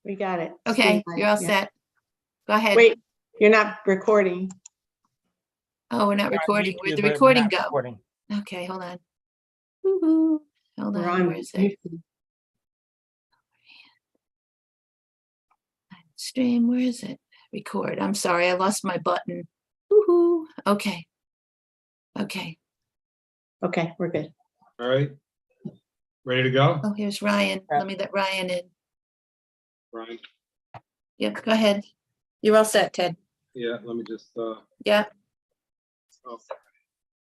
We got it. Okay, Streamline, you're all yeah. set. Go ahead. Wait, you're not recording. Oh, we're not We're on recording. Where'd the YouTube, but we're recording not go? recording. Okay, hold on. Woo-hoo. Hold We're on, on where is it? YouTube. Stream, where is it? Record. I'm sorry, I lost my button. Woohoo. Okay. Okay. Okay, we're good. All right. Ready to go? Oh, here's Ryan. Yeah. Let me let Ryan in. Brian? Yep, go ahead. You're all set, Ted. Yeah, let me just, Yeah. oh,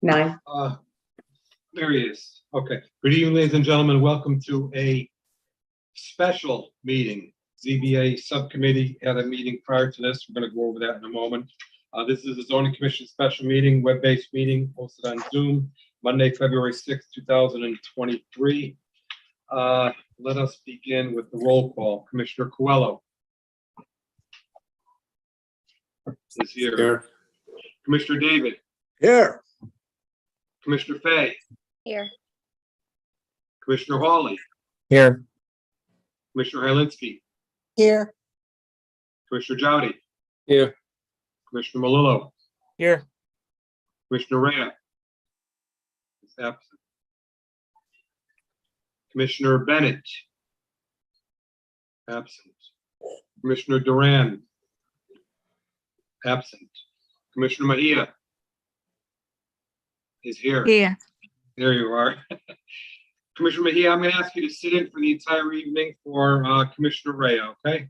9. there he is. Okay. Good evening, ladies and gentlemen. Welcome to a special meeting. ZBA subcommittee had a meeting prior to this. We're going to go over that in a moment. This is a zoning commission special meeting, web-based meeting hosted on Zoom, Monday, February 6th, 2023. Let us begin with the roll call. Commissioner Coelho is here. Commissioner David. Here. Commissioner Fay. Here. Commissioner Hawley. Here. Commissioner Hylinski. Here. Commissioner Jowdy. Here. Commissioner Malillo. Here. Commissioner Rea is absent. Commissioner Bennett. Absent. Commissioner Duran. Absent. Commissioner Mejia is here. Here. There you are. Commissioner Mejia, I'm going to ask you to sit in for the entire evening for Commissioner Rea, okay?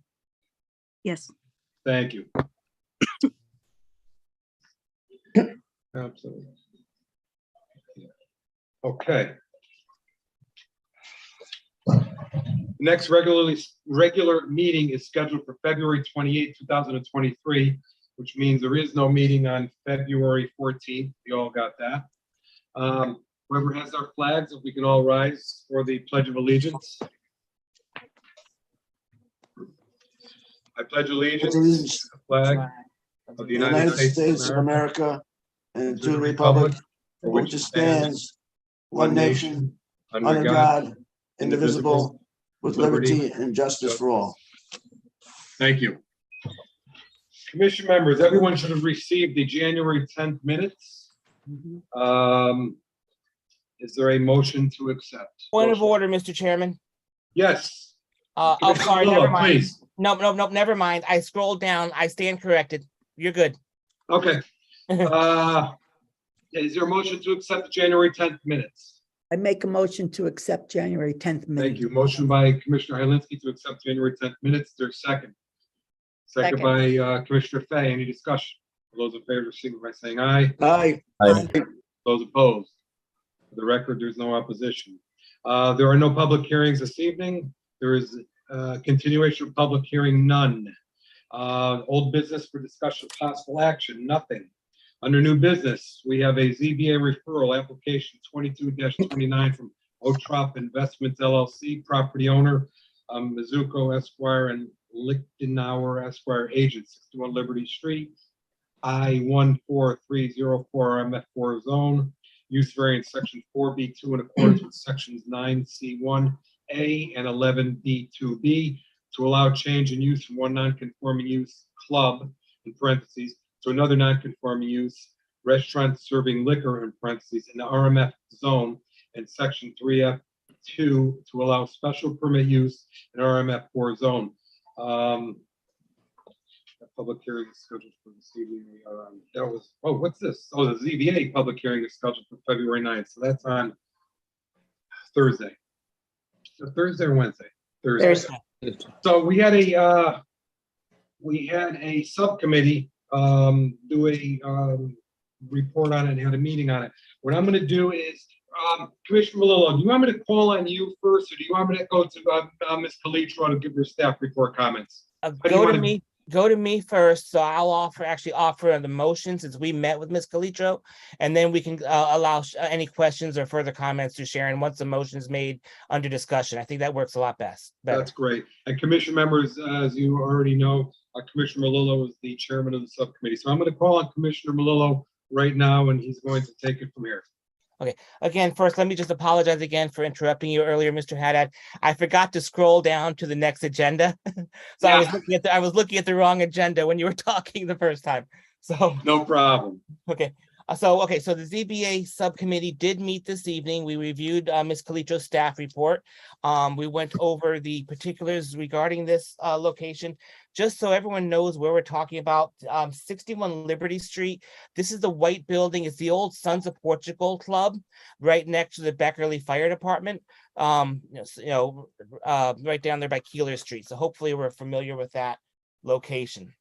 Yes. Thank you. Absolutely. Okay. The next regular meeting is scheduled for February 28, 2023, which means there is no meeting on February 14th. You all got that. Whoever has our flags, if we can all rise for the Pledge of Allegiance. I pledge allegiance to the flag of the United States of America and to the republic for which it stands, one nation, under God, indivisible, with liberty and justice for all. Thank you. Commission members, everyone should have received the January 10th minutes. Is there a motion to accept? Point of order, Mr. Chairman. Yes. Oh, Commissioner sorry, Malillo, never mind. please. No, never mind. I scrolled down. I stand corrected. You're good. Okay. Is there a motion to accept the January 10th minutes? I make a motion to accept January 10th minutes. Thank you. Motion by Commissioner Hylinski to accept January 10th minutes. There's second. Second by Commissioner Fay. Any discussion? All those in favor, signify by saying aye. Aye. Those opposed? For the record, there's no opposition. There are no public hearings this evening. There is continuation of public hearing, none. Old business for discussion of possible action, nothing. Under new business, we have a ZBA referral application 22-29 from Otrop Investments LLC, property owner, Mizuko Esquire and Lichtenauer Esquire agent, 61 Liberty Street, I-14304 RMF4 zone, use variance section 4B2 in accordance with sections 9C1A and 11B2B to allow change in use from one non-conforming use club, in parentheses, to another non-conforming use restaurant serving liquor, in parentheses, in the RMF zone, and section 3F2 to allow special permit use in RMF4 zone. The public hearing is scheduled for this evening. That was, oh, what's this? Oh, the ZBA public hearing is scheduled for February 9th. So that's on Thursday. Thursday or Wednesday? Thursday. So we had a subcommittee do a report on it and had a meeting on it. What I'm going to do is, Commissioner Malillo, do you want me to call on you first, or do you want me to go to Ms. Calitro to give her staff report comments? do you Go to wanna- me. Go to me first. So I'll offer the motion since we met with Ms. Calitro, and then we can allow any questions or further comments to Sharon once the motion is made under discussion. I think that works a lot better. That's great. And commission members, as you already know, Commissioner Malillo is the chairman of the subcommittee. So I'm going to call on Commissioner Malillo right now, and he's going to take it from here. Again, first, let me just apologize again for interrupting you earlier, Mr. Haddad. I forgot to scroll down to the next agenda. So I was Yeah. looking at the wrong agenda when you were talking the first time. So, No problem. okay. So the ZBA subcommittee did meet this evening. We reviewed Ms. Calitro's staff report. We went over the particulars regarding this location. Just so everyone knows where we're talking about, 61 Liberty Street. This is the white building. It's the old Sons of Portugal Club right next to the Beckerley Fire Department. Right down there by Keeler Street. So hopefully we're familiar with that location.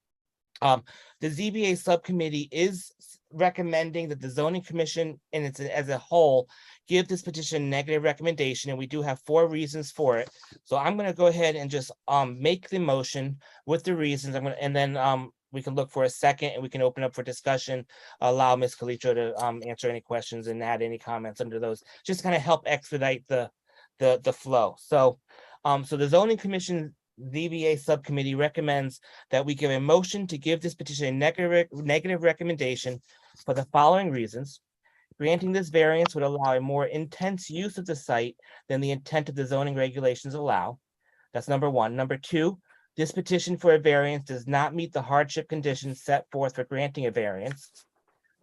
The ZBA subcommittee is recommending that the zoning commission as a whole give this petition a negative recommendation, and we do have 4 reasons for it. So I'm going to go ahead and just make the motion with the reasons. And then we can look for a second and we can open up for discussion, allow Ms. Calitro to answer any questions and add any comments under those, just kind of help expedite the flow. So the zoning commission ZBA subcommittee recommends that we give a motion to give this petition a negative recommendation for the following reasons. Granting this variance would allow a more intense use of the site than the intent of the zoning regulations allow. That's number 1. Number 2, this petition for a variance does not meet the hardship conditions set forth for granting a variance.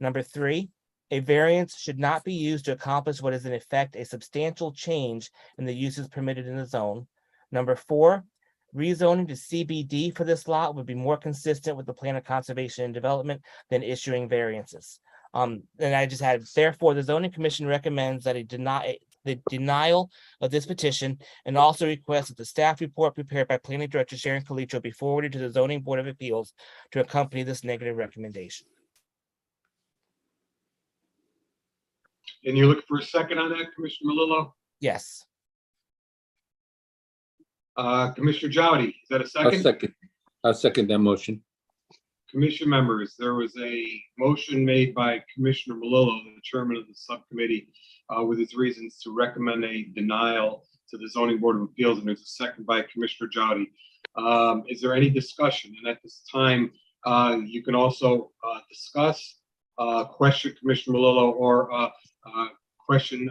Number 3, a variance should not be used to accomplish what is in effect a substantial change in the uses permitted in the zone. Number 4, rezoning to CBD for this lot would be more consistent with the plan of conservation and development than issuing variances. And I just had, therefore, the zoning commission recommends that the denial of this petition, and also requests that the staff report prepared by planning director Sharon Calitro be forwarded to the zoning board of appeals to accompany this negative recommendation. And you're looking for a second on that, Commissioner Melillo? Yes. Commissioner Jowdy, is that a I'll second? I'll second that motion. Commission members, there was a motion made by Commissioner Melillo, the chairman of the subcommittee, with his reasons to recommend a denial to the zoning board of appeals, and there's a second by Commissioner Jowdy. Is there any discussion? And at this time, you can also discuss, question Commissioner Melillo, or question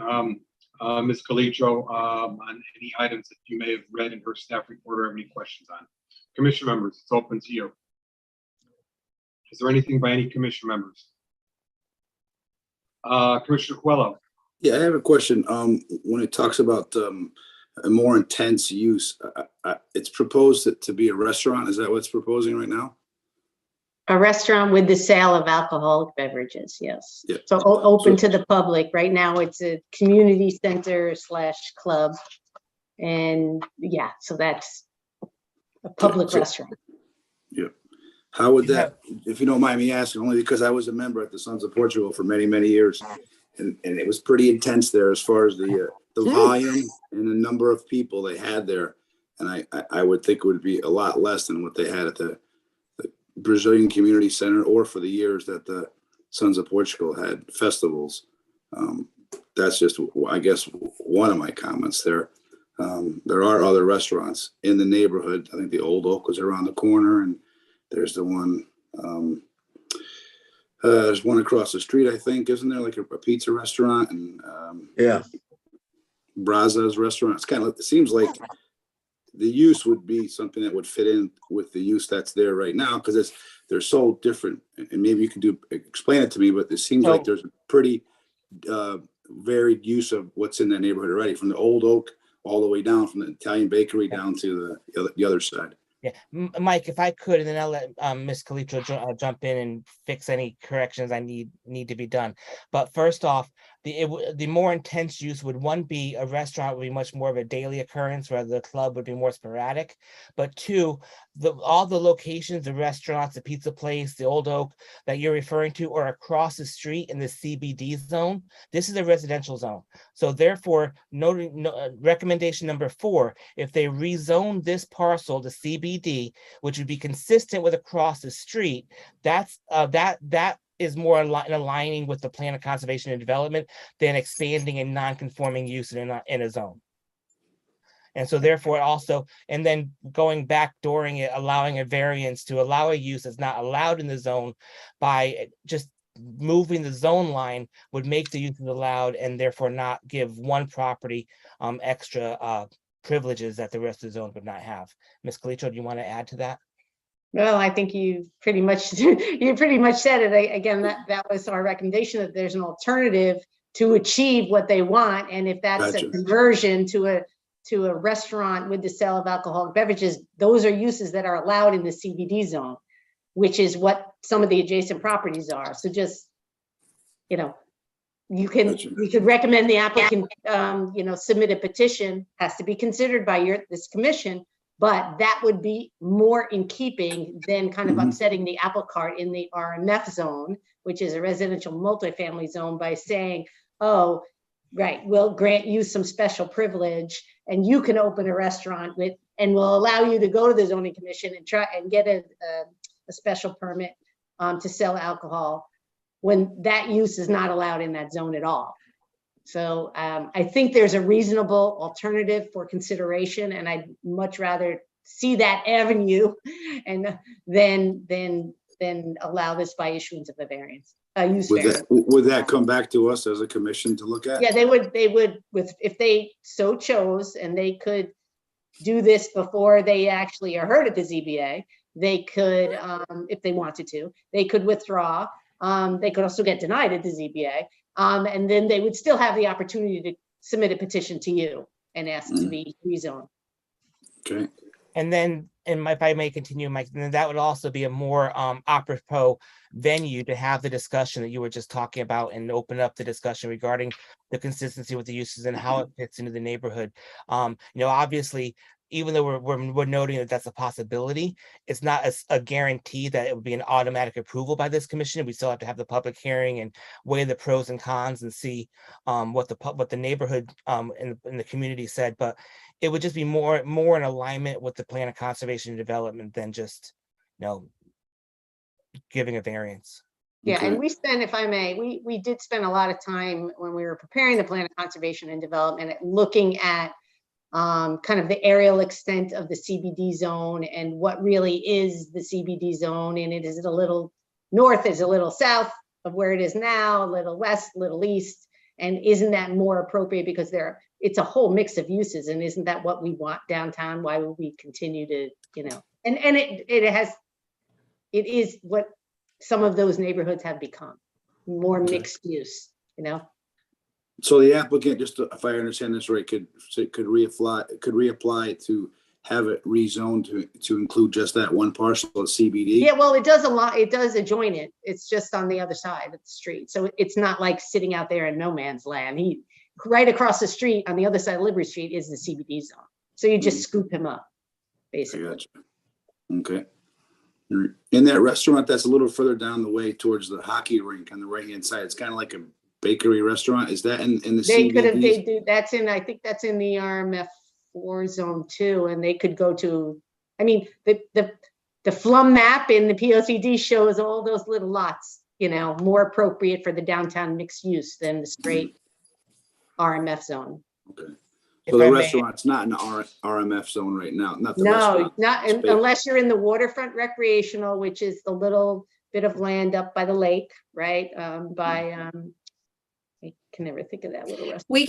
Ms. Calitro on any items that you may have read in her staff report or have any questions on. Commission members, it's open to you. Is there anything by any commission members? Commissioner Coelho. Yeah, I have a question. When it talks about a more intense use, it's proposed to be a restaurant. Is that what it's proposing right now? A restaurant with the sale of alcoholic beverages, yes. Yeah. So open to the public. Right now, it's a community center / club. And yeah, so that's a public So- restaurant. Yeah. How would that, if you don't mind me asking, only because I was a member at the Sons of Portugal for many, many years. And it was pretty intense there as far as the volume and the number of people they had there. And I would think it would be a lot less than what they had at the Brazilian Community Center, or for the years that the Sons of Portugal had festivals. That's just, I guess, one of my comments there. There are other restaurants in the neighborhood. I think the Old Oak was around the corner, and there's the one, there's one across the street, I think, isn't there, like a pizza restaurant, and Yeah, Brazza's restaurant. It's kind of, it seems like the use would be something that would fit in with the use that's there right now, because they're so different. And maybe you can explain it to me, but it seems like there's a pretty varied use of what's in that neighborhood already, from the Old Oak all the way down, from the Italian bakery down to the other side. Yeah, Mike, if I could, and then I'll let Ms. Calitro jump in and fix any corrections I need to be done. But first off, the more intense use would, one, be a restaurant would be much more of a daily occurrence, where the club would be more sporadic. But 2, all the locations, the restaurants, the pizza place, the Old Oak that you're referring to are across the street in the CBD zone. This is a residential zone. So therefore, recommendation number 4, if they rezone this parcel to CBD, which would be consistent with across the street, that is more aligning with the plan of conservation and development than expanding a non-conforming use in a zone. And so therefore also, and then going backdooring it, allowing a variance to allow a use that's not allowed in the zone by just moving the zone line would make the uses allowed and therefore not give one property extra privileges that the rest of the zone would not have. Ms. Calitro, do you want to add to that? Well, I think you pretty much said it. Again, that was our recommendation, that there's an alternative to achieve what they want. And if that's Gotcha. a conversion to a restaurant with the sale of alcoholic beverages, those are uses that are allowed in the CBD zone, which is what some of the adjacent properties are. So just, you Gotcha. could recommend the applicant, submit a petition, has to be considered by this commission, but that would be more in keeping than kind of Mhm. upsetting the apple cart in the RMF zone, which is a residential multifamily zone, by saying, oh, right, we'll grant you some special privilege and you can open a restaurant and we'll allow you to go to the zoning commission and try and get a special permit to sell alcohol, when that use is not allowed in that zone at all. So I think there's a reasonable alternative for consideration, and I'd much rather see that avenue and then allow this by issuance of a variance, use variance. Would that come back to us as a commission to look at? Yeah, they would if they so chose, and they could do this before they actually are heard at the ZBA. They could, if they wanted to, they could withdraw. They could also get denied at the ZBA. And then they would still have the opportunity to submit a petition to you and ask to be rezoned. Okay. And then, if I may continue, Mike, then that would also be a more apropos venue to have the discussion that you were just talking about, and open up the discussion regarding the consistency with the uses and how it fits into the neighborhood. Obviously, even though we're noting that that's a possibility, it's not a guarantee that it would be an automatic approval by this commission. We still have to have the public hearing and weigh the pros and cons and see what the neighborhood and the community said. But it would just be more in alignment with the plan of conservation and development than just giving a variance. Yeah, Okay. and we spent, if I may, we did spend a lot of time when we were preparing the plan of conservation and development at looking at kind of the aerial extent of the CBD zone and what really is the CBD zone. And it is a little north, is a little south of where it is now, a little west, a little east. And isn't that more appropriate, because it's a whole mix of uses, and isn't that what we want downtown? Why would we continue to, and it is what some of those neighborhoods have become, more Okay. mixed use, So the applicant, just if I understand this right, could reapply to have it rezoned to include just that one parcel of CBD? Yeah, well, it does adjoin it. It's just on the other side of the street. So it's not like sitting out there in no man's land. Right across the street on the other side of Liberty Street is the CBD zone. So you just scoop him up, I basically. gotcha. Okay. In that restaurant that's a little further down the way towards the hockey rink on the right-hand side, it's kind of like a bakery restaurant. Is that in the CBD? I think that's in the RMF 4 zone too. And they could go to, the FLUM map in the POCD shows all those little lots, more appropriate for the downtown mixed use than the straight RMF zone. Okay. If So the I may- restaurant's not in the RMF zone right now, not the No, restaurant. not Space. unless you're in the waterfront recreational, which is the little bit of land up by the lake, right? I can never think of that little restaurant. We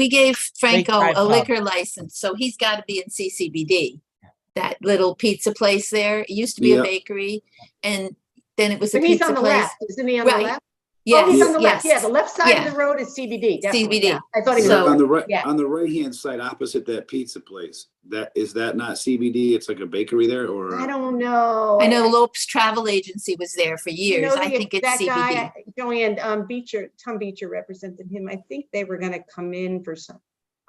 gave Franco Drive a Pub. liquor license, so he's got to be in CCBD. That little pizza place there, it used to be Yeah. a bakery, and then it was a But he's pizza on the place. left, isn't he on the Right. left? Yes, Oh, he's on the left. yes. Yeah, the left side Yeah. of the road is CBD, definitely. CBD. Yeah. I thought he was So- On the right, Yeah. on the right-hand side opposite that pizza place, is that not CBD? It's like a bakery there, or? I don't know. I know Lopes Travel Agency was there for You years. know, I think it's that CBD. guy, Joanne, Tom Beecher represented him. I think they were gonna come in for some.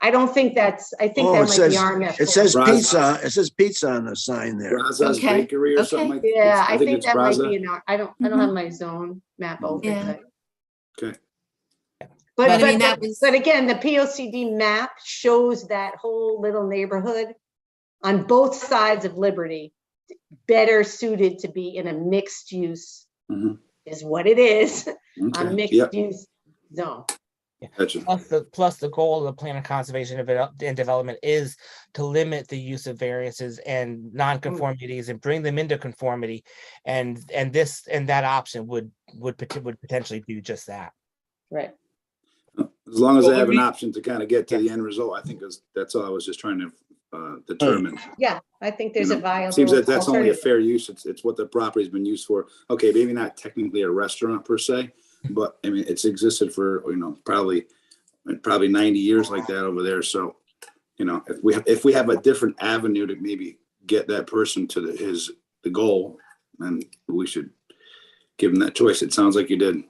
I don't think I think Oh, that it might says- be RMF. It says Brazos. pizza, it says pizza on the sign there. Brazos Okay, Bakery or something okay. like? Yeah, I think it's that might Brazos. be I don't have my zone map open. Yeah. Okay. But I mean, But that was- but again, the POCD map shows that whole little neighborhood on both sides of Liberty, better suited to be in a mixed use, Mhm. is what it is, a Okay. mixed Yep. use zone. Gotcha. Plus the goal of the plan of conservation and development is to limit the use of variances and nonconformities and bring them into conformity. And that option would potentially do just that. Right. As long as Well, I have let an me- option to kind of get to the end result, I think that's all I was just trying to determine. Yeah, I think there's You a know, viable. Seems that that's only a alternative. fair use. It's what the property's been used for. Okay, maybe not technically a restaurant per se, but I mean, it's existed for, probably 90 years like that over there. So, if we have a different avenue to maybe get that person to the goal, then we should give them that choice. It sounds like you did.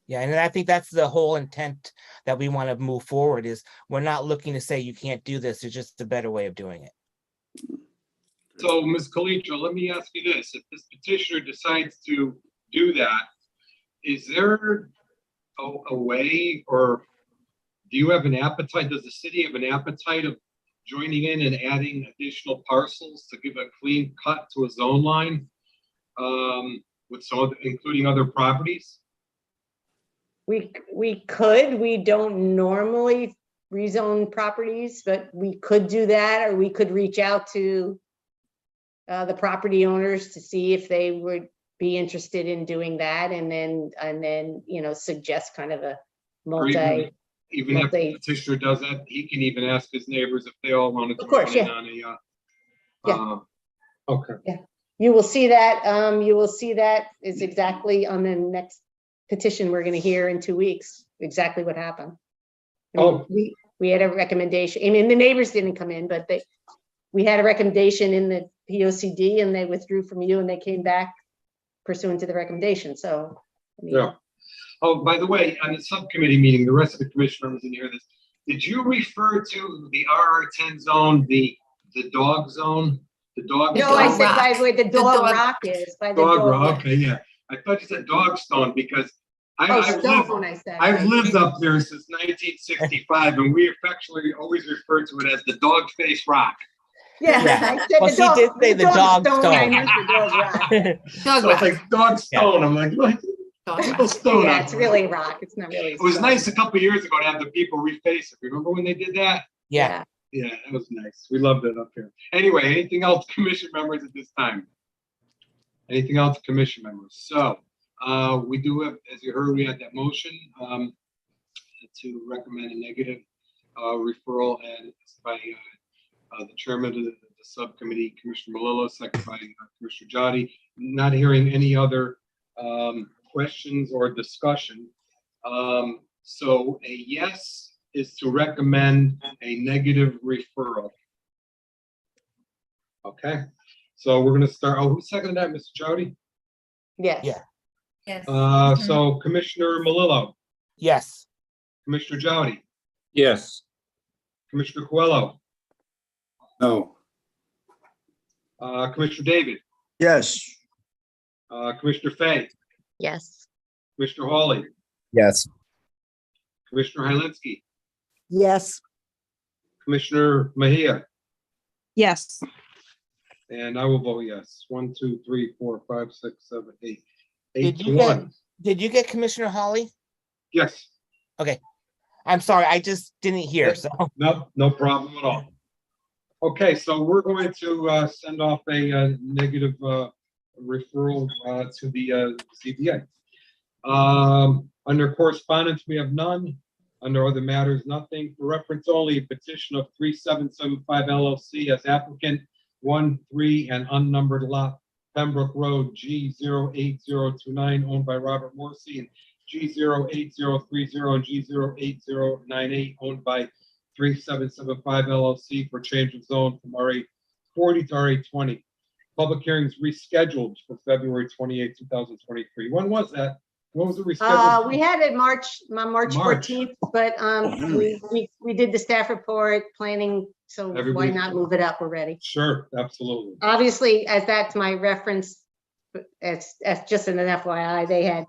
Yeah, and I think that's the whole intent that we want to move forward is we're not looking to say you can't do this. It's just a better way of doing it. So, Ms. Calitro, let me ask you this. If this petitioner decides to do that, is there a way, or do you have an appetite? Does the city have an appetite of joining in and adding additional parcels to give a clean cut to a zone line? With some other, including other properties? We could, we don't normally rezone properties, but we could do that, or we could reach out to the property owners to see if they would be interested in doing that, and then suggest kind of a Or even even if the multi- petitioner does that, he can even ask his neighbors if they all want to Of course, join in yeah. on a, Yeah. okay. You will see that is exactly on the next petition we're gonna hear in 2 weeks, exactly what happened. I mean, Oh. we had a recommendation, I mean, the neighbors didn't come in, but we had a recommendation in the POCD and they withdrew from you and they came back pursuant to the recommendation, so. I mean, Yeah. Oh, by the way, on the subcommittee meeting, the rest of the commission members didn't hear this. Did you refer to the RR10 zone, the dog zone? The dog? No, I dog said rock. by where the dog dog- rock is, by the Dog dog. rock, okay, yeah. I thought you said Dogstone because Oh, I've lived, stone, I said. I've right. lived up there since 1965 and we affectionately always refer to it as the Dog Face Rock. Yeah. Yeah. I said Well, the she dog- did say the dog stone, I stone. meant the dog rock. Dog So rock. it's like Dogstone. I'm like, what? Dog Little rock. stone. Yeah, up it's there. really rock, it's not really. It was stone. nice a couple of years ago to have the people reface it. Remember when they did that? Yeah. Yeah, that was nice. We loved it up here. Anyway, anything else, commission members at this time? Anything else, commission members? So, we do have, as you heard, we had that motion, to recommend a negative, referral, and it's by, the chairman of the subcommittee, Commissioner Malillo, second by Commissioner Jotty. Not hearing any other, questions or discussion. So a yes is to recommend a negative referral. Okay, so we're gonna start, who seconded that, Mr. Jody? Yes. Yeah. Yes. So Commissioner Malillo, Yes. Commissioner Jody, Yes. Commissioner Coelho, No, Commissioner David, Yes. Commissioner Fay, Yes. Commissioner Hawley, Yes. Commissioner Hylinski, Yes. Commissioner Mejia, Yes. and I will vote yes. 1, 2, 3, 4, 5, 6, 7, 8. Did 8 to you get- 1. Did you get Commissioner Hawley? Yes, I'm sorry, I just didn't hear, Yep. so. no problem at all. Okay, so we're going to send off a negative referral to the CBA. Under correspondence, we have none. Under other matters, nothing. For reference only, petition of 3775 LLC as applicant 1-3 and unnumbered lot Pembroke Road, G08029, owned by Robert Morrissey, and G08030 and G08098, owned by 3775 LLC for change of zone from RA40 to RA20. Public hearings rescheduled for February 28, 2023. When was that? When was it rescheduled? We had it March March. 14th, but we did the staff report planning, so why Everybody- not move it up already? Sure, absolutely. Obviously, as that's my reference, as just an FYI, they had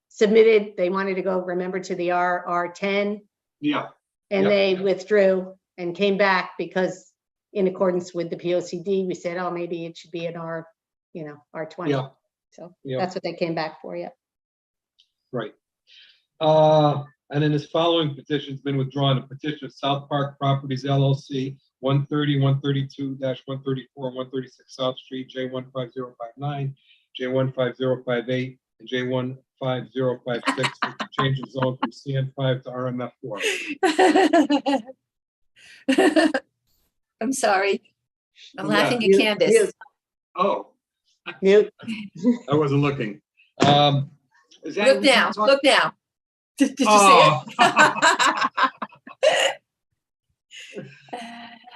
submitted, they wanted to go, remember, to the RR10, Yeah, and Yep. they withdrew and came back because in accordance with the POCD, we said, oh, maybe it should be an R20. yeah, So yeah. that's what they came back for, yeah. Right. And then this following petition's been withdrawn. The petition of South Park Properties LLC, 130, 132-134, 136 South Street, J15059, J15058, and J15056, with the change of zone from CN5 to RMF4. I'm sorry. I'm Who's that? laughing at Mute, Candace. mute, Oh, mute. I wasn't looking. Is that? Look now, look now. Did you see Oh.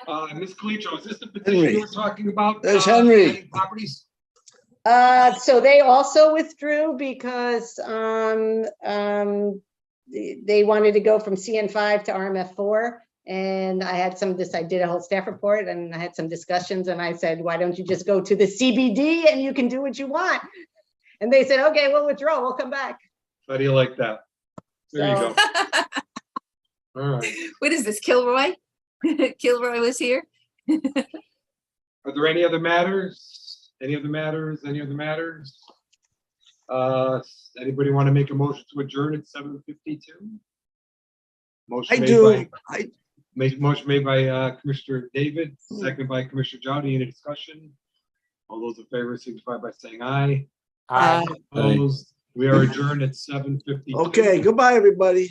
it? Ms. Calitro, is this the petition Henry. you were talking about? There's Henry. adding Properties? So they also withdrew because they wanted to go from CN5 to RMF4. And I did a whole staff report and I had some discussions and I said, why don't you just go to the CBD and you can do what you want? And they said, okay, we'll withdraw, we'll come back. How do you like that? There you So- go. All right. What is this, Kilroy? Kilroy was here? Are there any other matters? Any other matters? Anybody want to make a motion to adjourn at 7:52? I do. Motion made by Commissioner David, second by Commissioner Jowdy. Any discussion? All those in favor signify by saying aye. Aye. Opposed? We are adjourned at 7:52. Okay, goodbye, everybody.